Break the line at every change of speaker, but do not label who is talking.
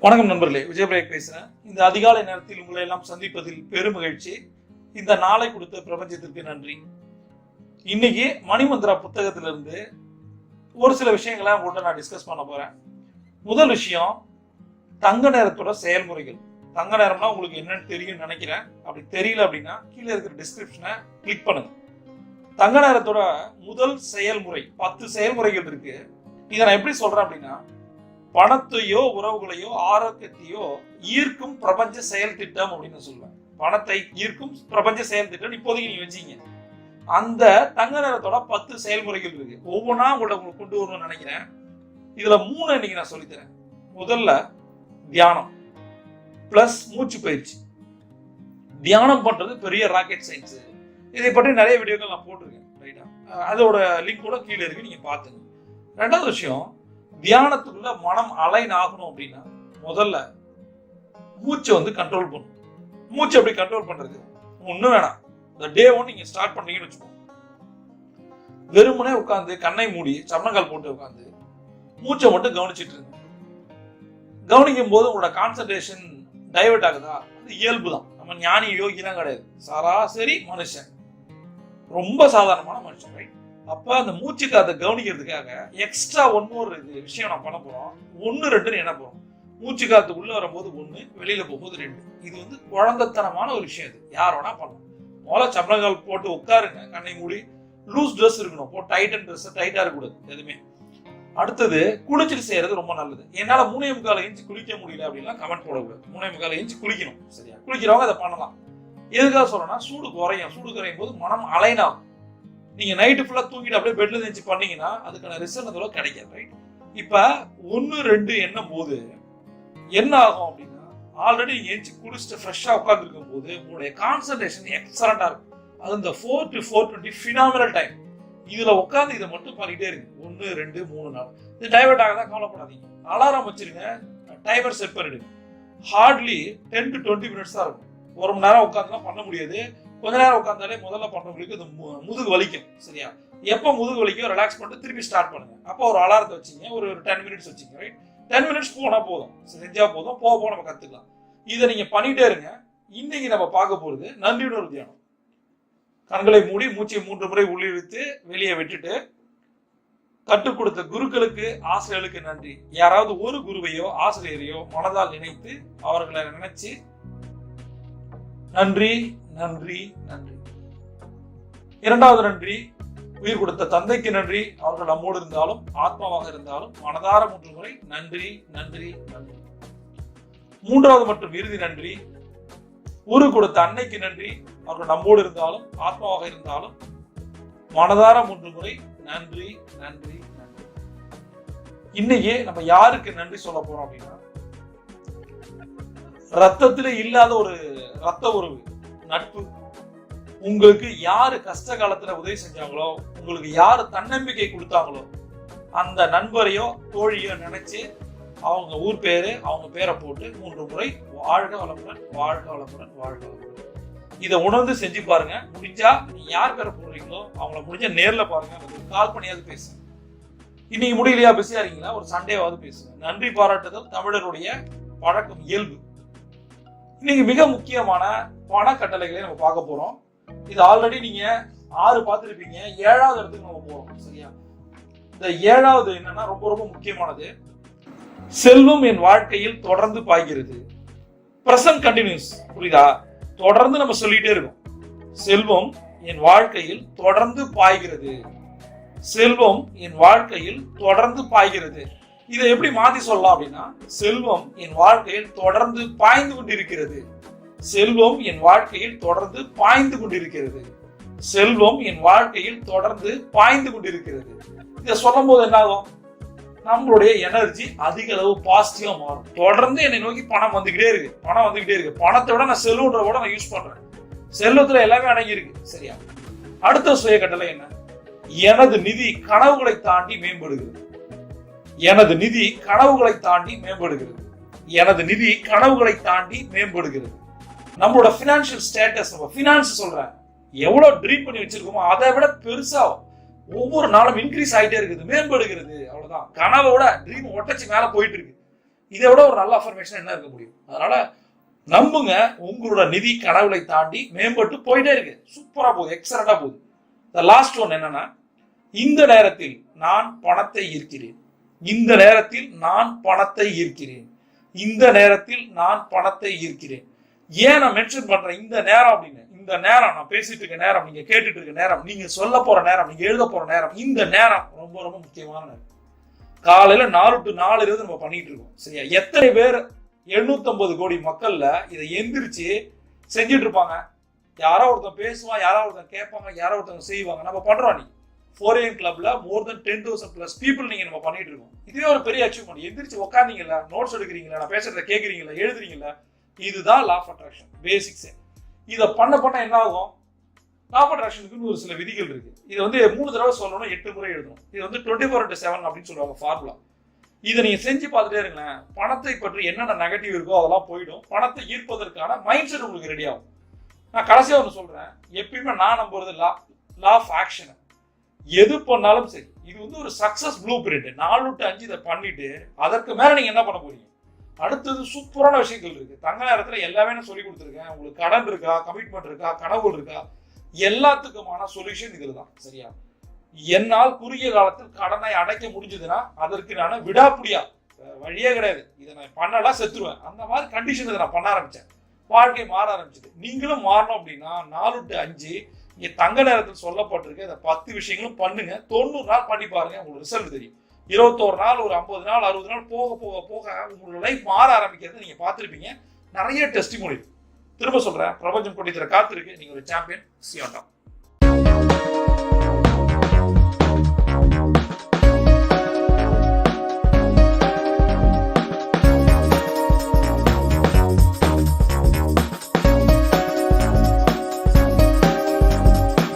வணக்கம் நண்பர்களே, விஜயபிரேக் பேசுறேன். இந்த அதிகாலை நேரத்தில் உங்களை எல்லாம் சந்திப்பதில் பெரும் மகிழ்ச்சி. இந்த நாளை கொடுத்த பிரபஞ்சத்திற்கு நன்றி. இன்னைக்கு மணிமந்திரா புத்தகத்திலிருந்து ஒரு சில விஷயங்களை உங்கள்கிட்ட நான் டிஸ்கஸ் பண்ண போறேன். முதல் விஷயம், தங்க நேரத்தோட செயல்முறைகள். தங்க நேரம்னா உங்களுக்கு என்னன்னு தெரியும் நினைக்கிறேன். அப்படி தெரியல அப்படின்னா கீழே இருக்கிற டிஸ்கிரிப்ஷனை கிளிக் பண்ணுங்க. தங்க நேரத்தோட முதல் செயல்முறை 10 செயல்முறைகள் இருக்கு. இதை நான் எப்படி சொல்றேன் அப்படின்னா, பணத்தையோ உறவுகளையோ ஆரோக்கியத்தையோ ஈர்க்கும் பிரபஞ்ச செயல் திட்டம் அப்படின்னு சொல்லுவேன். பணத்தை ஈர்க்கும் பிரபஞ்ச செயல் திட்டம் இப்போதைக்கு நீங்க வச்சீங்க. அந்த தங்க நேரத்தோட 10 செயல்முறைகள் இருக்கு. ஒவ்வொன்றா உங்களுக்கு கொண்டு வரணும்னு நினைக்கிறேன். இதுல 3 இன்னைக்கு நான் சொல்லித்தரேன். முதல்ல தியானம் பிளஸ் மூச்சு பயிற்சி. தியானம் பண்றது பெரிய ராக்கெட் சயின்ஸ். இதை பற்றி நிறைய வீடியோக்கள் நான் போட்டிருக்கேன். ரைட்டா, அதோட லிங்க் கூட கீழே இருக்கு, நீங்க பாத்துங்க. ரெண்டாவது விஷயம், தியானத்துக்குள்ள மனம் அலைன் ஆகணும் அப்படின்னா முதல்ல மூச்சை கண்ட்ரோல் பண்ணணும். மூச்சை எப்படி கண்ட்ரோல் பண்றது? ஒண்ணும் வேணாம். இந்த டே 1 நீங்க ஸ்டார்ட் பண்ணீங்கன்னு வச்சுக்கோங்க. வெறுமனே உட்காந்து கண்ணை மூடி சமணங்கால் போட்டு உட்காந்து மூச்சை மட்டும் கவனிச்சுட்டு இருங்க. கவனிக்கும் போது உங்களோட கான்சன்ட்ரேஷன் டைவர்ட் ஆகுதா? அது இயல்பு தான். நம்ம ஞானி யோகிலாம் கிடையாது, சராசரி மனுஷன், ரொம்ப சாதாரணமான மனுஷன். ரைட்? அப்ப அந்த மூச்சு காத்தை கவனிக்கிறதுக்காக எக்ஸ்ட்ரா விஷயம் நான் பண்ண போறோம். 1, 2 என்ன போறோம். மூச்சு காத்து உள்ள வரும்போது 1, வெளியில போகும்போது 2. இது குழந்தைத்தனமான ஒரு விஷயம். இது யார் வேணா பண்ணணும். முதல்ல சப்பனங்கால் போட்டு உட்காருங்க, கண்ணை மூடி. லூஸ் ட்ரெஸ் இருக்கணும், டைட்டன் ட்ரெஸ் டைட்டா இருக்கக்கூடாது எதுவுமே. அடுத்தது, குளிச்சுட்டு செய்யறது ரொம்ப நல்லது. என்னால 3.25 இன்ச் குளிக்க முடியல அப்படின்னா கமெண்ட் போடக்கூடாது. 3.25 இன்ச் குளிக்கணும். சரியா? குளிக்கிறவங்க அதை பண்ணலாம். எதுக்காக சொல்றேன்னா, சூடு குறையும் போது மனம் அலைனாகும். நீங்க நைட்டு ஃபுல்லா தூங்கிட்டு அப்படியே பெட்ல இருந்துச்சு பண்ணீங்கன்னா அதுக்கான ரிசல்ட் அதோட கிடைக்காது. ரைட்? இப்ப 1, 2 என்னும் போது என்ன ஆகும் அப்படின்னா, ஆல்ரெடி நீங்க எஞ்சி குளிச்சுட்டு ஃப்ரெஷ்ஷா உட்கார்ந்து இருக்கும் போது உங்களுடைய கான்சன்ட்ரேஷன் எக்ஸலண்டா இருக்கும். அது இந்த 4 to 4:20 ஃபினாமினல் டைம். இதுல உட்காந்து இதை மட்டும் பண்ணிட்டே இருக்கு. 1, 2, 3 4. இது டைவர்ட் ஆகதான் கவலைப்படாதீங்க. அலாரம் வச்சிருங்க, டைமர் செட் பண்ணிடுங்க. ஹார்ட்லி 10 to 20 மினிட்ஸ் தான் இருக்கும். 1 மணி நேரம் உட்காந்துலாம் பண்ண முடியாது. கொஞ்ச நேரம் உட்காந்தாலே முதல்ல பண்றவங்களுக்கு இது முதுகு வலிக்கும். சரியா? எப்போ முதுகு வலிக்கும் ரிலாக்ஸ் பண்ணிட்டு திருப்பி ஸ்டார்ட் பண்ணுங்க. அப்போ ஒரு அலாரத்தை வச்சிங்க, ஒரு 10 மினிட்ஸ் வச்சுங்க. ரைட்? 10 மினிட்ஸ் போனா போதும், செஞ்சா போதும். போக நம்ம கத்துக்கலாம். இதை நீங்க பண்ணிட்டே இருங்க. இன்னைக்கு நம்ம பார்க்க போறது நன்றியுணர்வு தியானம். கண்களை மூடி மூச்சை 3 முறை உள்ளிழுத்து வெளியே விட்டுட்டு, கற்றுக் கொடுத்த குருக்களுக்கு ஆசிரியர்களுக்கு நன்றி. யாராவது ஒரு குருவையோ ஆசிரியரையோ மனதால் நினைத்து அவர்களை நினைச்சு நன்றி நன்றி நன்றி. இரண்டாவது நன்றி, உயிர் கொடுத்த தந்தைக்கு நன்றி. அவர்கள் நம்மோடு இருந்தாலும் ஆத்மாவாக இருந்தாலும் மனதார 3 முறை நன்றி நன்றி நன்றி. மூன்றாவது மற்றும் இறுதி நன்றி, உரு கொடுத்த அன்னைக்கு நன்றி. அவர்கள் நம்மோடு இருந்தாலும் ஆத்மாவாக இருந்தாலும் மனதார 3 முறை நன்றி நன்றி நன்றி. இன்னைக்கு நம்ம யாருக்கு நன்றி சொல்ல போறோம் அப்படின்னா, ரத்தத்துல இல்லாத ஒரு ரத்த உறவு, நட்பு. உங்களுக்கு யாரு கஷ்ட காலத்துல உதவி செஞ்சாங்களோ, உங்களுக்கு யாரு தன்னம்பிக்கை கொடுத்தாங்களோ, அந்த நண்பரையோ தோழியோ நினைச்சு அவங்க ஊர் பேரு அவங்க பேரை போட்டு 3 முறை வாழ்க வளமுடன் வாழ்க வளமுடன் வாழ்க வளமுடன். இதை உணர்ந்து செஞ்சு பாருங்க. முடிஞ்சா நீங்க யார் பேரை போடுறீங்களோ அவங்கள முடிஞ்ச நேர்ல பாருங்க, கால் பண்ணியாவது பேசுங்க. இன்னைக்கு முடியலையா, பிஸியா இருக்கீங்களா, ஒரு சண்டேவாவது பேசுங்க. நன்றி பாராட்டுதல் தமிழருடைய பழக்கம், இயல்பு. இன்னைக்கு மிக முக்கியமான பண கட்டளைகளை நம்ம பார்க்க போறோம். இது ஆல்ரெடி நீங்க 6 பார்த்திருப்பீங்க. 7வது இடத்துக்கு நம்ம போறோம். சரியா? இந்த 7வது என்னன்னா ரொம்ப ரொம்ப முக்கியமானது. செல்வம் என் வாழ்க்கையில் தொடர்ந்து பாய்கிறது. Present continuous. புரியுதா? தொடர்ந்து நம்ம சொல்லிட்டே இருக்கோம். செல்வம் என் வாழ்க்கையில் தொடர்ந்து பாய்கிறது. செல்வம் என் வாழ்க்கையில் தொடர்ந்து பாய்கிறது. இதை எப்படி மாத்தி சொல்லலாம் அப்படின்னா, செல்வம் என் வாழ்க்கையில் தொடர்ந்து பாய்ந்து கொண்டிருக்கிறது. செல்வம் என் வாழ்க்கையில் தொடர்ந்து பாய்ந்து கொண்டிருக்கிறது. செல்வம் என் வாழ்க்கையில் தொடர்ந்து பாய்ந்து கொண்டிருக்கிறது. இதை சொல்லும் போது என்ன ஆகும்? நம்மளுடைய எனர்ஜி அதிக அளவு பாசிட்டிவா மாறும். தொடர்ந்து என்னை நோக்கி பணம் வந்துகிட்டே இருக்கு, பணம் வந்துகிட்டே இருக்கு. பணத்தை விட நான் செல்வன்ற கூட நான் யூஸ் பண்றேன். செல்வத்துல எல்லாமே அடங்கி இருக்கு. சரியா? அடுத்த சுய கட்டளை என்ன? எனது நிதி கனவுகளை தாண்டி மேம்படுகிறது. எனது நிதி கனவுகளை தாண்டி மேம்படுகிறது. எனது நிதி கனவுகளை தாண்டி மேம்படுகிறது. நம்மளோட பினான்சியல் ஸ்டேட்டஸ், நம்ம பினான்ஸ் சொல்றேன், எவ்வளவு ட்ரீம் பண்ணி வச்சிருக்கோமோ அதை விட பெருசா ஒவ்வொரு நாளும் இன்க்ரீஸ் ஆகிட்டே இருக்குது, மேம்படுகிறது. அவ்வளவுதான். கனவை விட ட்ரீம் ஒட்டச்சு மேல போயிட்டு இருக்கு. இதை விட ஒரு நல்ல அஃபர்மேஷன் என்ன இருக்க முடியும்? அதனால நம்புங்க, உங்களோட நிதி கனவுகளை தாண்டி மேம்பட்டு போயிட்டே இருக்கு. சூப்பரா போகுது, எக்ஸலண்டா போகுது. லாஸ்ட் ஒன் என்னன்னா, இந்த நேரத்தில் நான் பணத்தை ஈர்க்கிறேன், இந்த நேரத்தில் நான் பணத்தை ஈர்க்கிறேன், இந்த நேரத்தில் நான் பணத்தை ஈர்க்கிறேன். ஏன் நான் மென்ஷன் பண்றேன் இந்த நேரம் அப்படின்னு? இந்த நேரம் நான் பேசிட்டு இருக்க நேரம், நீங்க கேட்டுட்டு இருக்க நேரம், நீங்க சொல்ல போற நேரம், நீங்க எழுத போற நேரம், இந்த நேரம் ரொம்ப ரொம்ப முக்கியமான நேரம். காலையில 4 to 4 நம்ம பண்ணிட்டு இருக்கோம். சரியா? எத்தனை பேர் 750 கோடி மக்கள்ல இதை எந்திரிச்சு செஞ்சுட்டு இருப்பாங்க? யாரோ ஒருத்தன் பேசுவான், யாரோ ஒருத்தன் கேட்பாங்க, யாரோ ஒருத்தவங்க செய்வாங்க. நம்ம பண்றோம். நீ 4AM கிளப்ல மோர் தென் 10,000+ பீப்புள் நீங்க நம்ம பண்ணிட்டு இருக்கோம். இதுவே ஒரு பெரிய அச்சீவ்மெண்ட். எந்திரிச்சு உட்காந்தீங்களா, நோட்ஸ் எடுக்கிறீங்களா, நான் பேசுறத கேட்கறீங்களா, எழுதுறீங்களா, இதுதான் லா ஆஃப் அட்ராக்ஷன் பேசிக்ஸ். இதை பண்ண என்ன ஆகும்? லா ஆஃப் அட்ராக்ஷனுக்கு ஒரு சில விதிகள் இருக்கு. இதை 3 தடவை சொல்லணும், 8 முறை எழுதணும். இது 24/7 அப்படின்னு சொல்லுவாங்க ஃபார்முலா. இதை நீங்க செஞ்சு பார்த்துட்டே இருங்களேன். பணத்தை பற்றி என்னென்ன நெகட்டிவ் இருக்கோ அதெல்லாம் போயிடும். பணத்தை ஈர்ப்பதற்கான மைண்ட் செட் உங்களுக்கு ரெடி ஆகும். நான் கடைசியா ஒன்று சொல்றேன், எப்பயுமே நான் நம்புறது லா ஆஃப் ஆக்ஷன். எது பண்ணாலும் சரி, இது ஒரு சக்சஸ் ப்ளூ பிரிண்ட். 4 to 5 இதை பண்ணிட்டு அதற்கு மேல நீங்க என்ன பண்ண போறீங்க? அடுத்தது சூப்பரான விஷயங்கள் இருக்கு. தங்க நேரத்துல எல்லாமே நான் சொல்லி கொடுத்துருக்கேன். உங்களுக்கு கடன் இருக்கா, கமிட்மெண்ட் இருக்கா, கனவுகள் இருக்கா, எல்லாத்துக்குமான சொல்யூஷன் இதுல தான். சரியா? என்னால் குறுகிய காலத்தில் கடனை அடைக்க முடிஞ்சதுன்னா அதற்கு நான் விடாப்புடியா, வழியே கிடையாது, இதை நான் பண்ணலாம் செத்துருவேன், அந்த மாதிரி கண்டிஷன் இதை நான் பண்ண ஆரம்பிச்சேன். வாழ்க்கை மாற ஆரம்பிச்சது. நீங்களும் மாறணும் அப்படின்னா 4 to 5 இங்க தங்க நேரத்தில் சொல்லப்பட்டிருக்க இந்த 10 விஷயங்களும் பண்ணுங்க. 90 நாள் பண்ணி பாருங்க, உங்களுக்கு ரிசல்ட் தெரியும். 21 நாள், ஒரு 50 நாள், 60 நாள் போக போக போக உங்களோட லைஃப் மாற ஆரம்பிக்கிறது நீங்க பார்த்துருப்பீங்க. நிறைய டெஸ்டிமோனி. திரும்ப சொல்றேன், பிரபஞ்சம் கொட்டித்தர காத்திருக்கு. நீங்க ஒரு சாம்பியன். சியோண்டா.